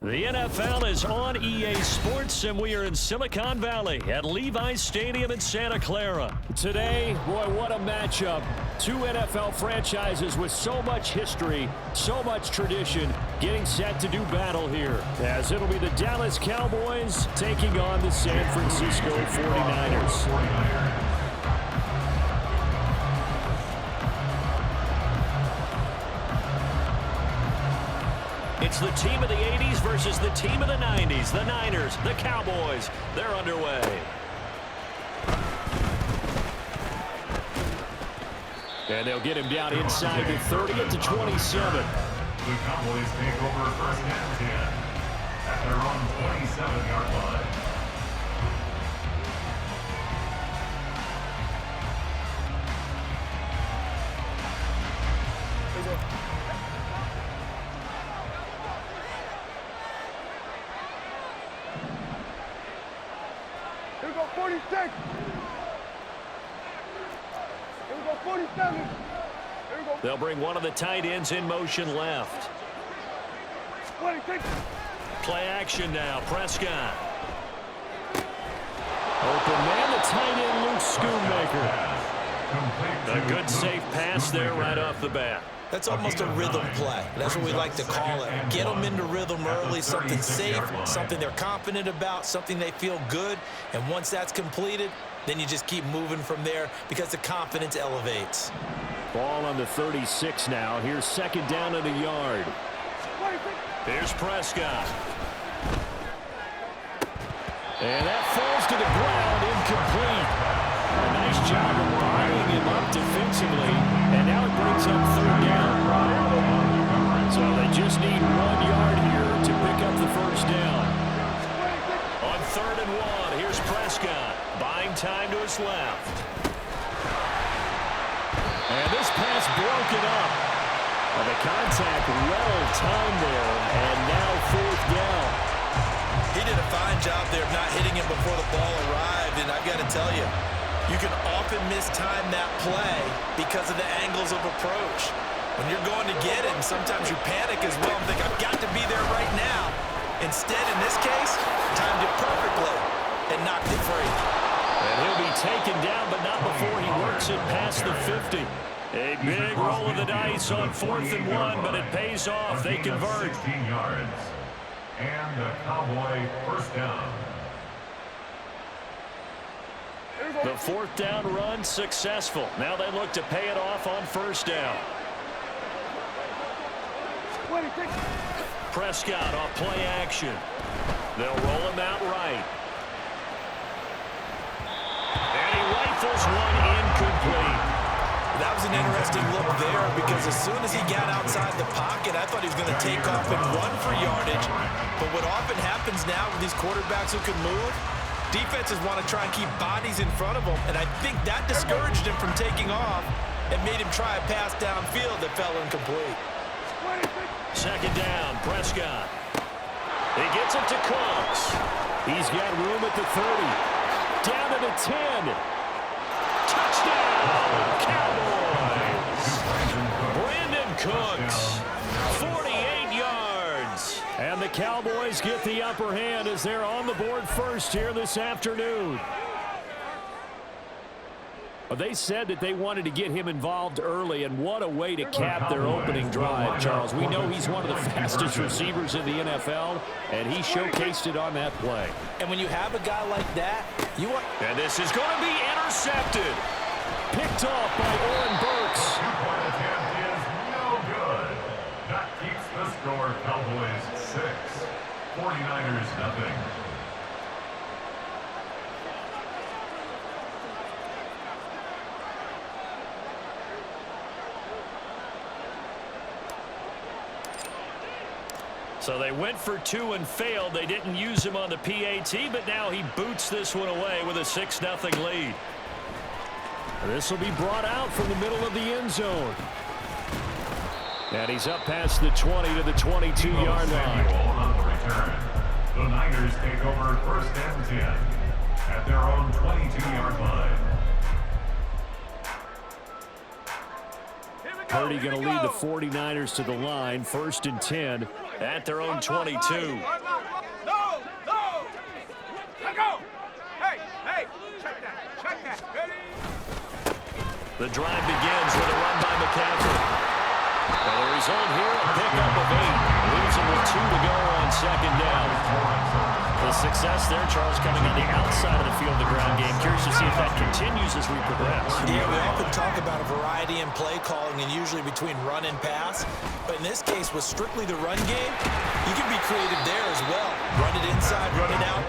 The NFL is on EA Sports, and we are in Silicon Valley at Levi's Stadium in Santa Clara. Today, boy, what a matchup. Two NFL franchises with so much history, so much tradition, getting set to do battle here, as it'll be the Dallas Cowboys taking on the San Francisco 49ers. It's the team of the 80s versus the team of the 90s. The Niners, the Cowboys, they're underway. And they'll get him down inside the 30 to 27. The Cowboys take over first and 10 at their own 27-yard line. Here we go, 46. Here we go, 47. Here we go. They'll bring one of the tight ends in motion left. 26. Play action now. Prescott. Open man, the tight end, Luke Schoonmaker. A good safe pass there right off the bat. That's almost a rhythm play. That's what we like to call it. Get them into rhythm early, something safe, something they're confident about, something they feel good. And once that's completed, then you just keep moving from there because the confidence elevates. Ball on the 36 now. Here's second down and a yard. Here's Prescott. And that falls to the ground, incomplete. A nice job of buying him up defensively. And now it brings up third down. So they just need 1 yard here to pick up the first down. On 3rd and 1, here's Prescott. Buying time to his left. And this pass broken up. And the contact well timed there. And now 4th down. He did a fine job there of not hitting him before the ball arrived. And I've got to tell you, you can often mistime that play because of the angles of approach. When you're going to get it, sometimes you panic as well and think, I've got to be there right now. Instead, in this case, timed it perfectly and knocked it free. And he'll be taken down, but not before he works it past the 50. A big roll of the dice on 4th and 1, but it pays off. They convert. 16 yards. And the Cowboy first down. The 4th down run successful. Now they look to pay it off on 1st down. 26. Prescott off play action. They'll roll him out right. And he rifles one incomplete. That was an interesting look there because as soon as he got outside the pocket, I thought he was going to take off and run for yardage. But what often happens now with these quarterbacks who can move, defenses want to try and keep bodies in front of them, and I think that discouraged him from taking off and made him try a pass downfield that fell incomplete. 2nd down, Prescott. He gets it to Cooks. He's got room at the 30. Down to the 10. Touchdown, Cowboys. Brandon Cooks, 48 yards. And the Cowboys get the upper hand as they're on the board first here this afternoon. They said that they wanted to get him involved early, and what a way to cap their opening drive, Charles. We know he's one of the fastest receivers in the NFL, and he showcased it on that play. And when you have a guy like that, you want... And this is going to be intercepted. Picked off by Oren Burks. Two-point attempt is no good. That keeps the score Cowboys 6. 49ers nothing. So they went for 2 and failed. They didn't use him on the PAT, but now he boots this one away with a 6-0 lead. This will be brought out from the middle of the end zone. And he's up past the 20 to the 22-yard line. On the return. The Niners take over first and 10 at their own 22-yard line. Here we Purdy going to lead the 49ers to the line, 1st and 10 at their own 22. The drive begins with a run by McCaffrey. And the result here, a pickup of 8. Leaves him with 2 to go on 2nd down. The success there, Charles, coming on the outside of the field, the ground game. Curious to see if that continues as we progress. Yeah, we often talk about a variety in play calling and usually between run and pass. But in this case, with strictly the run game, you can be creative there as well. Run it inside, run it out.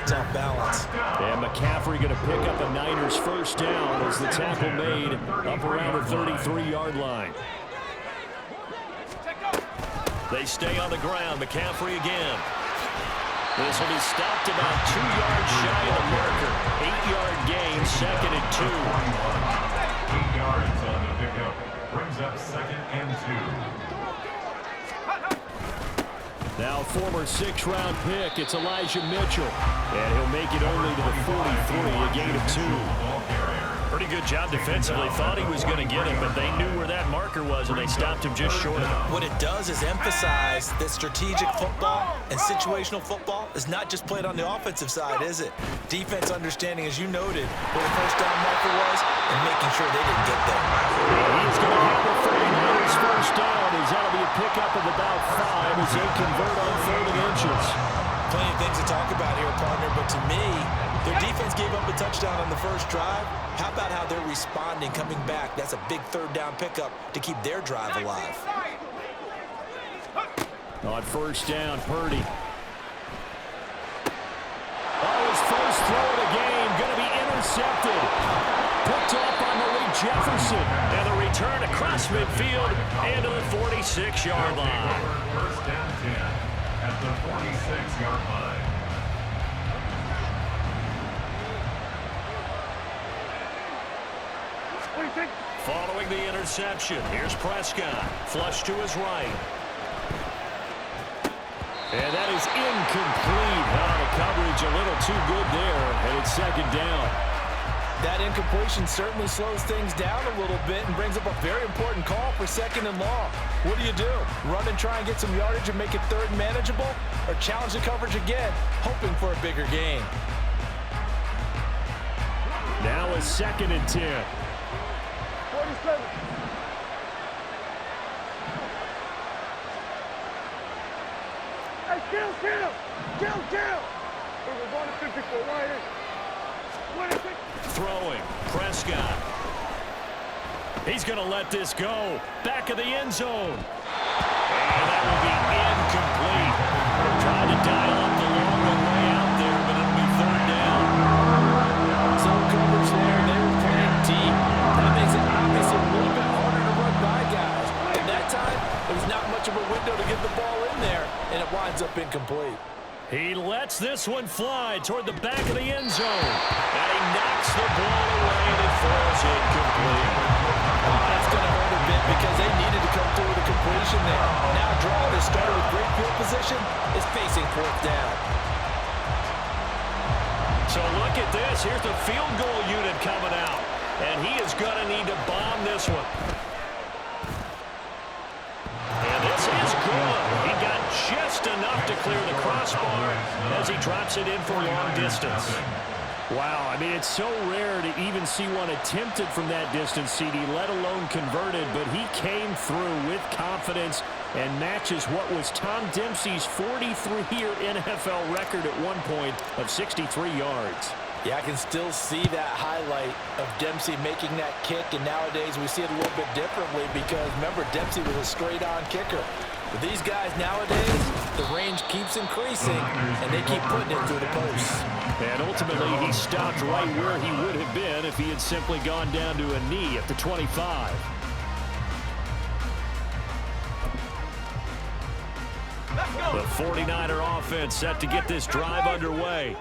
Off balance. And McCaffrey going to pick up a Niners 1st down as the tackle made up around the 33-yard line. They stay on the ground. McCaffrey again. This will be stopped about 2 yards shy of the marker. 8-yard gain, 2nd and 2. 8 yards on the pickup. Brings up 2nd and 2. Now former 6th-round pick, it's Elijah Mitchell. And he'll make it only to the 43, a gain of 2. Pretty good job defensively. Thought he was going to get it, but they knew where that marker was, and they stopped him just short of it. What it does is emphasize that strategic football and situational football is not just played on the offensive side, is it? Defense understanding, as you noted, where the 1st down marker was and making sure they didn't get there. He's going to have the 49ers 1st down. That'll be a pickup of about 5 as they convert on 3rd and inches. Plenty of things to talk about here, partner, but to me, their defense gave up a touchdown on the 1st drive. How about how they're responding, coming back? That's a big 3rd down pickup to keep their drive alive. On 1st down, Purdy. Oh, his first throw of the game, going to be intercepted. Picked off on Malik Jefferson. And the return across midfield into the 46-yard line. 1st and 10 at the 46-yard line. Following the interception, here's Prescott. Flush to his right. And that is incomplete. The coverage a little too good there, and it's 2nd down. That incompletion certainly slows things down a little bit and brings up a very important call for 2nd and long. What do? Run and try and get some yardage and make it 3rd and manageable, or challenge the coverage again, hoping for a bigger gain? Now a 2nd and 10. 47. Hey, kill! We're going to 54 right in. Throwing, Prescott. He's going to let this go. Back of the end zone. And that will be incomplete. Trying to dial up the long way out there, but it'll be 3rd down. Zone coverage there. They were playing deep. That makes it obviously a little bit harder to run by guys. And that time, there was not much of a window to get the ball in there, and it winds up incomplete. He lets this one fly toward the back of the end zone. And he knocks the ball away, and it falls incomplete. Oh, that's going to hurt a bit because they needed to come through with a completion there. Now drive that started with great field position is facing 4th down. So look at this. Here's the field goal unit coming out. And he is going to need to bomb this one. And this is good. He got just enough to clear the crossbar as he drops it in for long distance. Wow, I mean, it's so rare to even see one attempted from that distance, CD, let alone converted, but he came through with confidence and matches what was Tom Dempsey's 43-year NFL record at one point of 63 yards. Yeah, I can still see that highlight of Dempsey making that kick, and nowadays we see it a little bit differently because, remember, Dempsey was a straight-on kicker. But these guys nowadays, the range keeps increasing, and they keep putting it through the posts. And ultimately, he stopped right where he would have been if he had simply gone down to a knee at the 25. The 49er offense set to get this drive underway.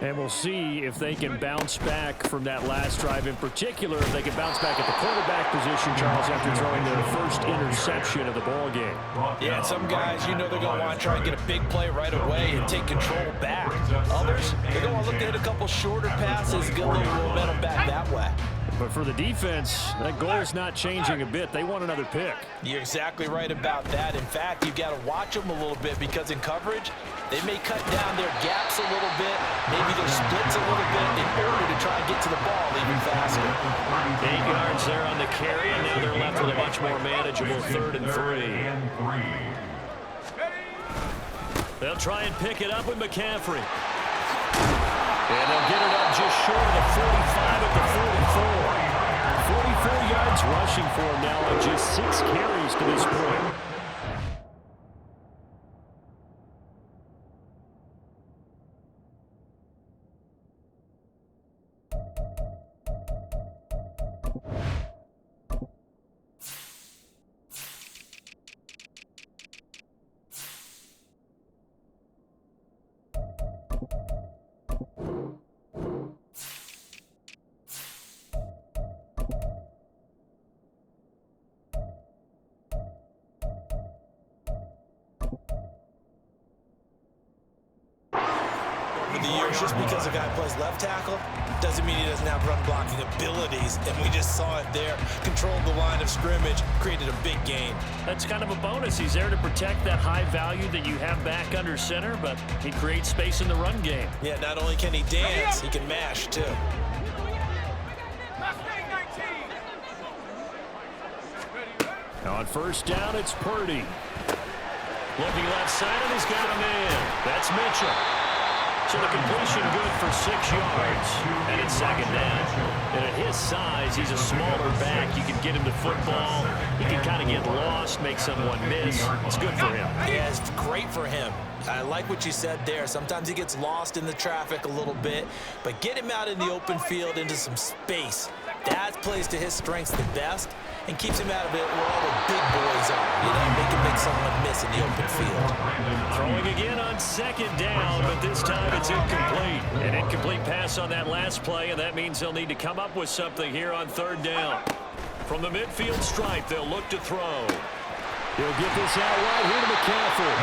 And we'll see if they can bounce back from that last drive in particular, if they can bounce back at the quarterback position, Charles, after throwing their first interception of the ballgame. Yeah, and some guys, you know they're going to want to try and get a big play right away and take control back. Others, they're going to look to hit a couple shorter passes, get a little momentum back that way. But for the defense, that goal is not changing a bit. They want another pick. You're exactly right about that. In fact, you've got to watch them a little bit because in coverage, they may cut down their gaps a little bit, maybe their splits a little bit in order to try and get to the ball even faster. 8 yards there on the carry, and now they're left with a much more manageable 3rd and 3. They'll try and pick it up with McCaffrey. And they'll get it up just short of the 45 at the 44. 44 yards rushing for him now on just 6 carries to this point. Just because a guy plays left tackle doesn't mean he doesn't have run blocking abilities, and we just saw it there. Controlled the line of scrimmage, created a big gain. That's kind of a bonus. He's there to protect that high value that you have back under center, but he creates space in the run game. Yeah, not only can he dance, he can mash too. Now on first down, it's Purdy. Looking left side, and he's got a man. That's Mitchell. So the completion good for 6 yards. And it's 2nd down. And at his size, he's a smaller back. You can get him to football. He can kind of get lost, make someone miss. It's good for him. Yeah, it's great for him. I like what you said there. Sometimes he gets lost in the traffic a little bit, but get him out in the open field into some space. That plays to his strengths the best and keeps him out of it where all the big boys are. You know, make someone miss in the open field. Throwing again on 2nd down, but this time it's incomplete. An incomplete pass on that last play, and that means they'll need to come up with something here on 3rd down. From the midfield stripe, they'll look to throw. He'll get this out right here to McCaffrey.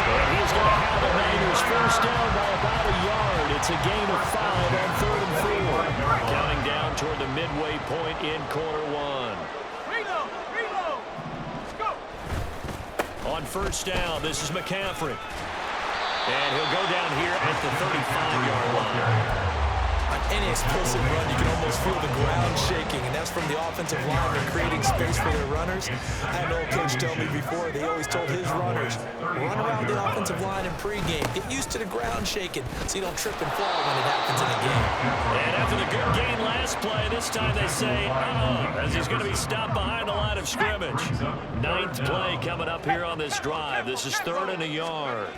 And he's going to have the Niners first down by about a yard. It's a gain of 5 on 3rd and 4. Counting down toward the midway point in quarter 1. Reload. Let's go. On first down, this is McCaffrey. And he'll go down here at the 35-yard line. On any explosive run, you can almost feel the ground shaking, and that's from the offensive linemen creating space for their runners. I had an old coach tell me before, they always told his runners, run around the offensive line in pregame. Get used to the ground shaking so you don't trip and fall when it happens in a game. And after the good gain last play, this time they say, as he's going to be stopped behind the line of scrimmage. 9th play coming up here on this drive. This is 3rd and a yard.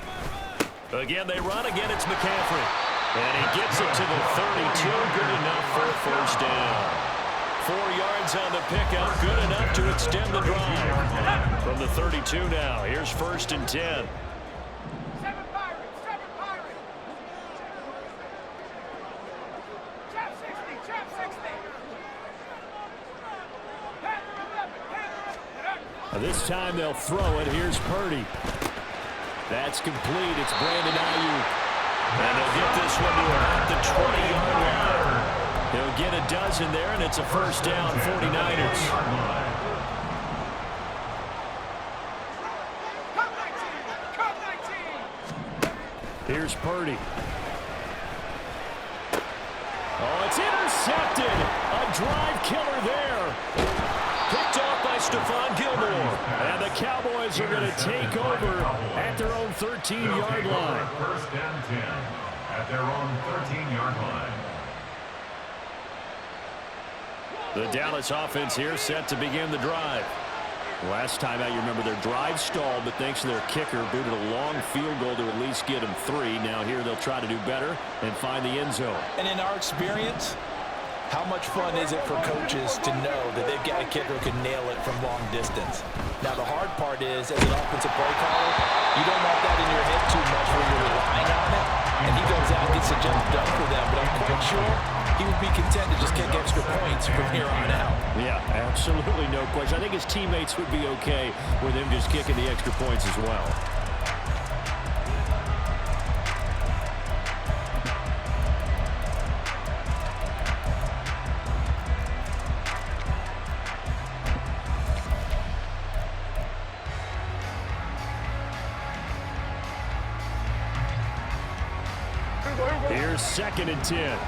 Again, they run. Again, it's McCaffrey. And he gets it to the 32. Good enough for a first down. 4 yards on the pickup. Good enough to extend the drive. From the 32 now, here's 1st and 10. 7 Pirates. Chap 60. This time they'll throw it. Here's Purdy. That's complete. It's Brandon Ayuk. And they'll get this one to about the 20-yard line. They'll get a dozen there, and it's a first down, 49ers. Here's Purdy. Oh, it's intercepted. A drive killer there. Picked off by Stephon Gilmore. And the Cowboys are going to take over at their own 13-yard line. First and 10 at their own 13-yard line. The Dallas offense here set to begin the drive. Last time out, you remember their drive stalled, but thanks to their kicker, booted a long field goal to at least get them 3. Now here they'll try to do better and find the end zone. And in our experience, how much fun is it for coaches to know that they've got a kicker who can nail it from long distance? Now, the hard part is, as an offensive play caller, you don't want that in your head too much where you're relying on it, and he goes out and gets the job done for them. But I'm quite sure he would be content to just kick extra points from here on out. Yeah, absolutely no question. I think his teammates would be okay with him just kicking the extra points as well. Here's 2nd and 10.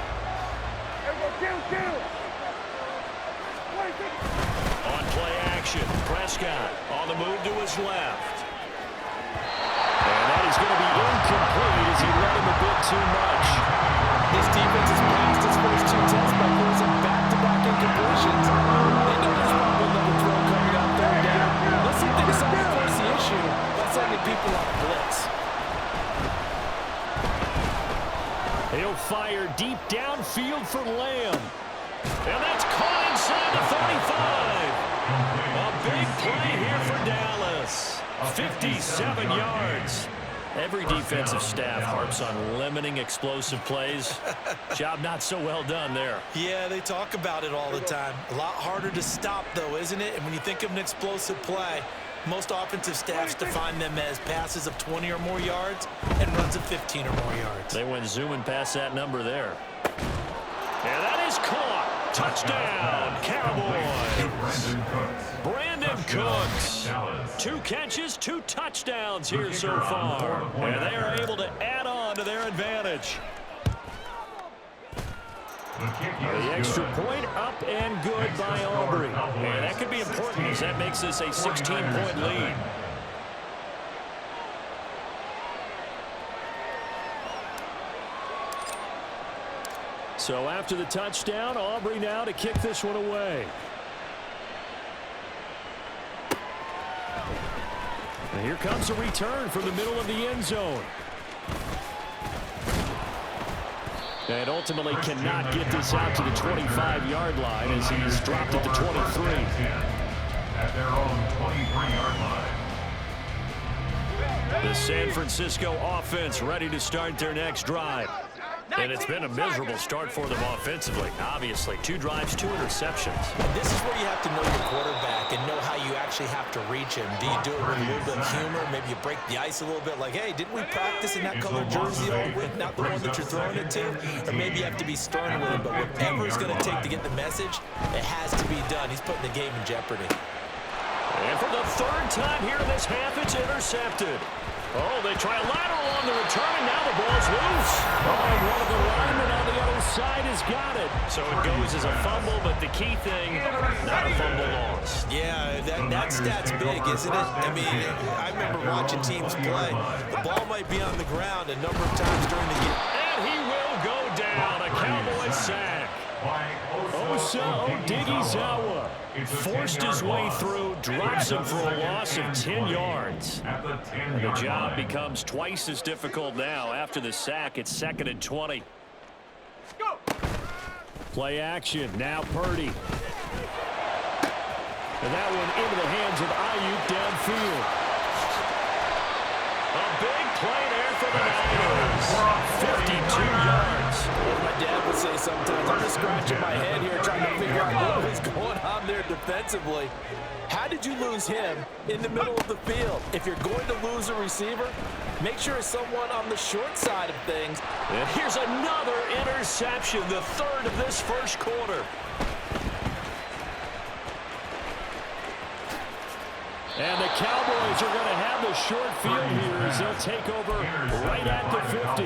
On play action, Prescott on the move to his left. And that is going to be incomplete as he let him a bit too much. His defense has passed his first 2 tests by losing back-to-back incompletions. They know there's probably another throw coming out 3rd down. Let's see if they decide to force the issue by sending people on a blitz. He'll fire deep downfield for Lamb. And that's caught inside the 35. A big play here for Dallas. 57 yards. Every defensive staff harps on limiting explosive plays. Job not so well done there. Yeah, they talk about it all the time. A lot harder to stop, though, isn't it? And when you think of an explosive play, most offensive staffs define them as passes of 20 or more yards and runs of 15 or more yards. They went zooming past that number there. And that is caught. Touchdown, Cowboys. Brandon Cooks. 2 catches, 2 touchdowns here so far. And they are able to add on to their advantage. The extra point up and good by Aubrey. And that could be important as that makes this a 16-point lead. So after the touchdown, Aubrey now to kick this one away. And here comes a return from the middle of the end zone. And ultimately cannot get this out to the 25-yard line as he's dropped it to 23. At their own 23-yard line. The San Francisco offense ready to start their next drive. And it's been a miserable start for them offensively. Obviously, 2 drives, 2 interceptions. This is where you have to know your quarterback and know how you actually have to reach him. Do you do it with a little bit of humor? Maybe you break the ice a little bit like, hey, didn't we practice in that color jersey all week, not the one that you're throwing it to? Or maybe you have to be stern with him, but whatever it's going to take to get the message, it has to be done. He's putting the game in jeopardy. And for the 3rd time here in this half, it's intercepted. Oh, they try a lateral on the return, and now the ball's loose. Oh, and one of the linemen on the other side has got it. So it goes as a fumble, but the key thing, not a fumble loss. Yeah, that stat's big, isn't it? I mean, I remember watching teams play. The ball might be on the ground a number of times during the game. And he will go down, a Cowboy sack. Osa Odighizuwa forced his way through, drops him for a loss of 10 yards. And the job becomes twice as difficult now. After the sack, it's 2nd and 20. Play action, now Purdy. And that one into the hands of Ayuk downfield. A big play there for the Niners. 52 yards. My dad would say sometimes, I'm just scratching my head here trying to figure out what was going on there defensively. How did you lose him in the middle of the field? If you're going to lose a receiver, make sure it's someone on the short side of things. And here's another interception, the 3rd of this first quarter. And the Cowboys are going to have the short field here as they'll take over right at the 50.